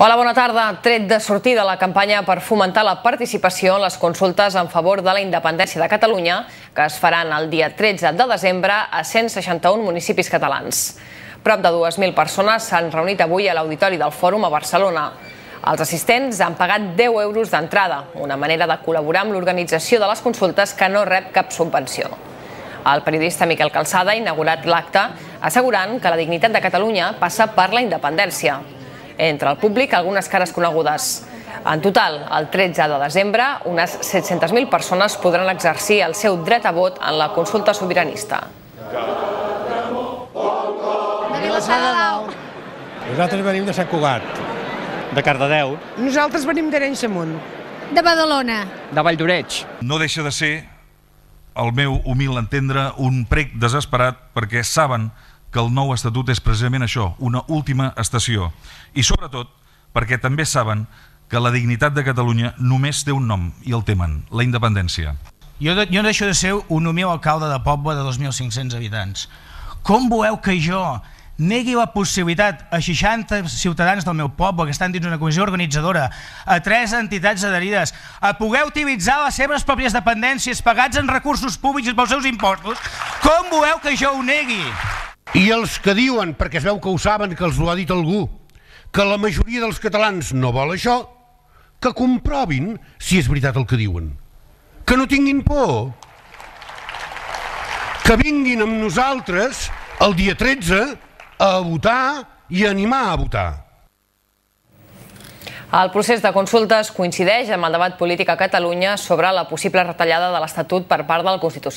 Hola, bona tarda. Tret de sortida la campanya per fomentar la participació en les consultes en favor de la independència de Catalunya, que es faran el dia 13 de desembre a 161 municipis catalans. Prop de 2.000 persones s'han reunit avui a l'Auditori del Fòrum a Barcelona. Els assistents han pagat 10 euros d'entrada, una manera de col·laborar amb l'organització de les consultes que no rep cap subvenció. El periodista Miquel Calçada ha inaugurat l'acte assegurant que la dignitat de Catalunya passa per la independència. Entre el públic, algunes cares conegudes. En total, el 13 de desembre, unes 700.000 persones podran exercir el seu dret a vot en la consulta sobiranista. Nosaltres venim de Sant Cugat. De Cardedeu. Nosaltres venim d'Arenys de Munt. De Badalona. De Valldoreix. No deixa de ser, al meu humil entendre, un prec desesperat perquè saben que el nou estatut és precisament això, una última estació. I sobretot perquè també saben que la dignitat de Catalunya només té un nom i el temen, la independència. Jo no deixo de ser un humil alcalde de poble de 2.500 habitants. Com voleu que jo negui la possibilitat a 60 ciutadans del meu poble que estan dins una comissió organitzadora, a 3 entitats adherides, a poder utilitzar les seves pròpies dependències pagats en recursos públics pels seus impostos? Com voleu que jo ho negui? I els que diuen, perquè es veu que ho saben, que els ho ha dit algú, que la majoria dels catalans no vol això, que comprovin si és veritat el que diuen. Que no tinguin por. Que vinguin amb nosaltres el dia 13 a votar i a animar a votar. El procés de consultes coincideix amb el debat polític a Catalunya sobre la possible retallada de l'Estatut per part del Constitucional.